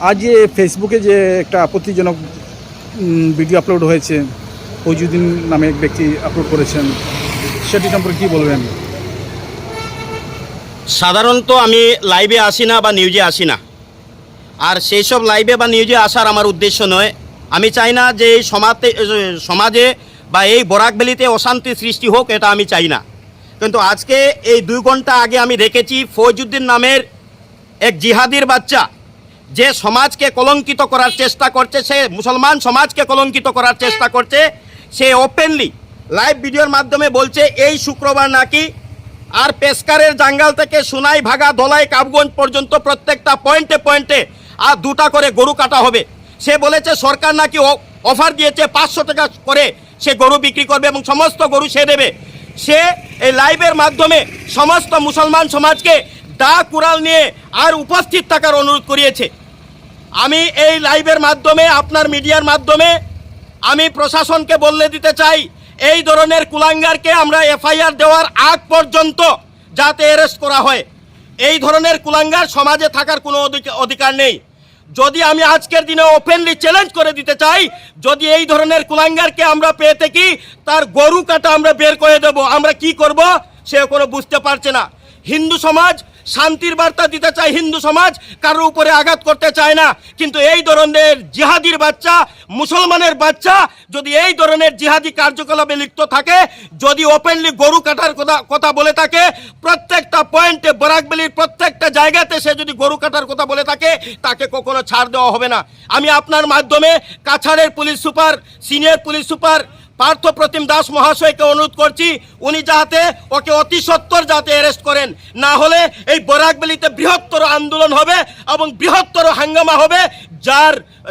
আজ যে ফেসবুকে যে একটা আপত্তিজনক ভিডিও আপলোড হয়েছে, ফৈজুদ্দিন নামে এক ব্যক্তি আপলোড করেছেন, সেটি সম্পর্কে কী বলবেন? সাধারণত আমি লাইভে আসি না বা নিউজে আসি না, আর সেই সব লাইভে বা নিউজে আসার আমার উদ্দেশ্য নয়। আমি চাই না যে এই সমাজে বা এই বরাকভ্যালিতে অশান্তি সৃষ্টি হোক, এটা আমি চাই না। কিন্তু আজকে এই 2 ঘন্টা আগে আমি দেখেছি ফৈজুদ্দিন নামের এক জিহাদির বাচ্চা যে সমাজকে কলঙ্কিত করার চেষ্টা করছে, সে মুসলমান সমাজকে কলঙ্কিত করার চেষ্টা করছে। সে ওপেনলি লাইভ ভিডিওর মাধ্যমে বলছে এই শুক্রবার নাকি আর পেশকারের জাঙ্গাল থেকে সোনাই ভাগা ধলাই কাবগঞ্জ পর্যন্ত প্রত্যেকটা পয়েন্টে পয়েন্টে আর 2টা করে গরু কাটা হবে। সে বলেছে সরকার নাকি অফার দিয়েছে 500 টাকা করে সে গরু বিক্রি করবে এবং সমস্ত গরু সে দেবে। সে এই লাইভের মাধ্যমে সমস্ত মুসলমান সমাজকে দা কুড়াল নিয়ে আর উপস্থিত থাকার অনুরোধ করিয়েছে। আমি এই লাইভের মাধ্যমে আপনার মিডিয়ার মাধ্যমে আমি প্রশাসনকে বলে দিতে চাই, এই ধরনের কুলাঙ্গারকে আমরা এফআইআর দেওয়ার আগ পর্যন্ত যাতে অ্যারেস্ট করা হয়। এই ধরনের কুলাঙ্গার সমাজে থাকার কোনো অধিকার নেই। যদি আমি আজকের দিনে ওপেনলি চ্যালেঞ্জ করে দিতে চাই, যদি এই ধরনের কুলাঙ্গারকে আমরা পেয়ে থাকি, তার গরু কাটা আমরা বের করে দেব। আমরা কি করব সে কোনো বুঝতে পারছে না। হিন্দু সমাজ শান্তির বার্তা দিতে চায়, হিন্দু সমাজ কারোর উপরে আঘাত করতে চায় না। কিন্তু এই ধরনের জিহাদির বাচ্চা, মুসলমানের বাচ্চা যদি এই ধরনের জিহাদি কার্যকলাপে লিপ্ত থাকে, যদি ওপেনলি গরু কাটার কথা বলে থাকে, প্রত্যেকটা পয়েন্টে বরাকভ্যালির প্রত্যেকটা জায়গাতে সে যদি গরু কাটার কথা বলে থাকে, তাকে কখনো ছাড় দেওয়া হবে না। আমি আপনার মাধ্যমে কাছাড়ের police super, senior police super Partha Pratim Das মহাশয়কে অনুরোধ করছি, উনি যাতে ওকে অতি সত্বর যাতে অ্যারেস্ট করেন। না হলে এই বরাকভ্যালিতে বৃহত্তর আন্দোলন হবে এবং বৃহত্তর হাঙ্গামা হবে,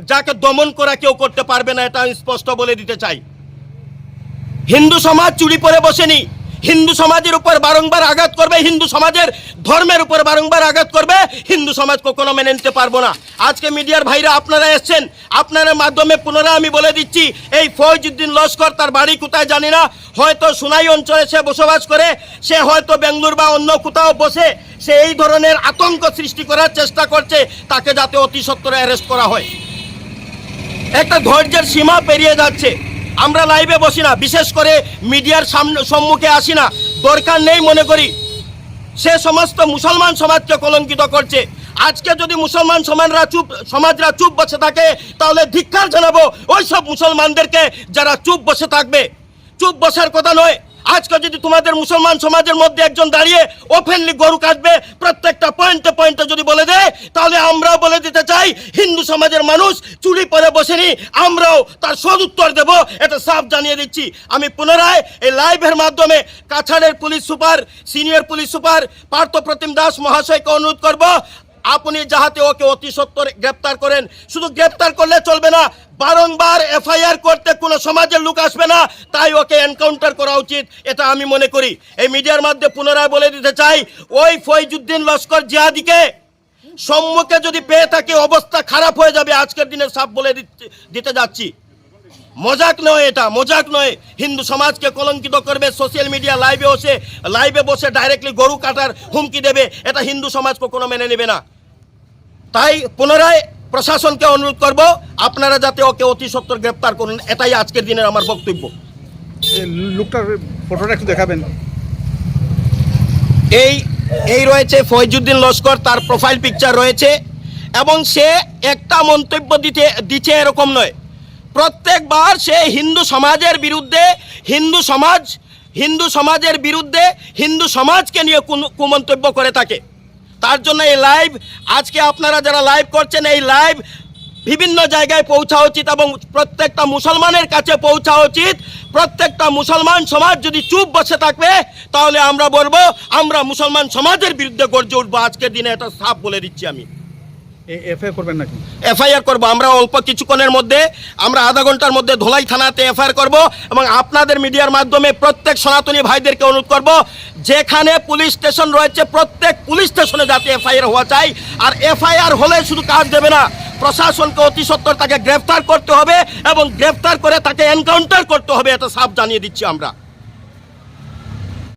যাকে দমন করা কেউ করতে পারবে না, এটা আমি স্পষ্ট বলে দিতে চাই। হিন্দু সমাজ চুরি পরে বসেনি, হিন্দু সমাজের উপর বারংবার আঘাত করবে, হিন্দু সমাজের ধর্মের উপর বারংবার আঘাত করবে, হিন্দু সমাজ কখনো মেনে নিতে পারবো না। আজকে মিডিয়ার ভাইরা আপনারা এসছেন, আপনাদের মাধ্যমে পুনরায় আমি বলে দিচ্ছি, এই ফৈজুদ্দিন লস্কর তার বাড়ি কোথায় জানি না, হয়তো সোনাই অঞ্চলে সে বসবাস করে, সে হয়তো বেঙ্গলুরু বা অন্য কোথাও বসে সে এই ধরনের আতঙ্ক সৃষ্টি করার চেষ্টা করছে। তাকে যাতে অতি সত্বরে অ্যারেস্ট করা হয়। একটা ধৈর্যের সীমা পেরিয়ে যাচ্ছে। আমরা লাইভে বসি না, বিশেষ করে মিডিয়ার সম্মুখে আসি না, দরকার নেই মনে করি। সে সমস্ত মুসলমান সমাজকে কলঙ্কিত করছে। আজকে যদি মুসলমান সমাজরা চুপ বসে থাকে, তাহলে ধিক্কার জানাবো ওই সব মুসলমানদেরকে যারা চুপ বসে থাকবে। চুপ বসার কথা নয়। আজকে যদি তোমাদের মুসলমান সমাজের মধ্যে একজন দাঁড়িয়ে ওপেনলি গরু কাটবে, প্রত্যেকটা পয়েন্টে পয়েন্টে যদি বলে দেয়, তাহলে আমরাও বলে দিতে চাই হিন্দু সমাজের মানুষ চুরি পরে বসেনি, আমরাও তার সদুত্তর দেব, এটা সাফ জানিয়ে দিচ্ছি। আমি পুনরায় এই লাইভের মাধ্যমে কাছাড়ের police super, senior police super Partha Pratim Das মহাশয়কে অনুরোধ করব, আপনি যাহাতে ওকে অতি সত্বর গ্রেপ্তার করেন। শুধু গ্রেপ্তার করলে চলবে না, বারংবার এফআইআর করতে কোনো সমাজের লোক আসবে না, তাই ওকে এনকাউন্টার করা উচিত, এটা আমি মনে করি। এই মিডিয়ার মাধ্যমে পুনরায় বলে দিতে চাই, ওই ফৈজুদ্দিন লস্কর জিহাদিকে সম্মুখে যদি পেয়ে থাকে, অবস্থা খারাপ হয়ে যাবে। আজকের দিনে সাফ বলে দিতে যাচ্ছি, মজাক নয়, এটা মজাক নয়। হিন্দু সমাজকে কলঙ্কিত করবে, সোশ্যাল মিডিয়া লাইভে বসে ডাইরেক্টলি গরু কাটার হুমকি দেবে, এটা হিন্দু সমাজ কখনো মেনে নেবে না। তাই পুনরায় প্রশাসনকে অনুরোধ করব, আপনারা যাতে ওকে অতি সত্বর গ্রেপ্তার করুন, এটাই আজকের দিনের আমার বক্তব্য। লোকটার ফটোটা একটু দেখাবেন। এই রয়েছে ফৈজুদ্দিন লস্কর, তার প্রোফাইল পিকচার রয়েছে, এবং সে একটা মন্তব্য দিচ্ছে এরকম নয়। প্রত্যেকবার সে হিন্দু সমাজের বিরুদ্ধে, হিন্দু সমাজকে নিয়ে কুমন্তব্য করে থাকে। তার জন্য এই লাইভ, আজকে আপনারা যারা লাইভ করছেন, এই লাইভ বিভিন্ন জায়গায় পৌঁছা উচিত এবং প্রত্যেকটা মুসলমানের কাছে পৌঁছা উচিত। প্রত্যেকটা মুসলমান সমাজ যদি চুপ বসে থাকবে, তাহলে আমরা বলবো আমরা মুসলমান সমাজের বিরুদ্ধে গর্জে উঠবো। আজকের দিনে এটা সাফ বলে দিচ্ছি আমি। এফআইআর করবেন নাকি? এফআইআর করবো আমরা অল্প কিছুক্ষণের মধ্যে, আমরা আধা ঘন্টার মধ্যে ধলাই থানাতে এফআইআর করব। এবং আপনাদের মিডিয়ার মাধ্যমে প্রত্যেক সনাতনী ভাইদেরকে অনুরোধ করব, যেখানে পুলিশ স্টেশন রয়েছে প্রত্যেক পুলিশ স্টেশনে যাতে এফআইআর হওয়া চাই। আর এফআইআর হলে শুধু কাজ দেবে না, প্রশাসনকে অতি সত্বর তাকে গ্রেফতার করতে হবে এবং গ্রেফতার করে তাকে এনকাউন্টার করতে হবে, এটা সাফ জানিয়ে দিচ্ছি আমরা।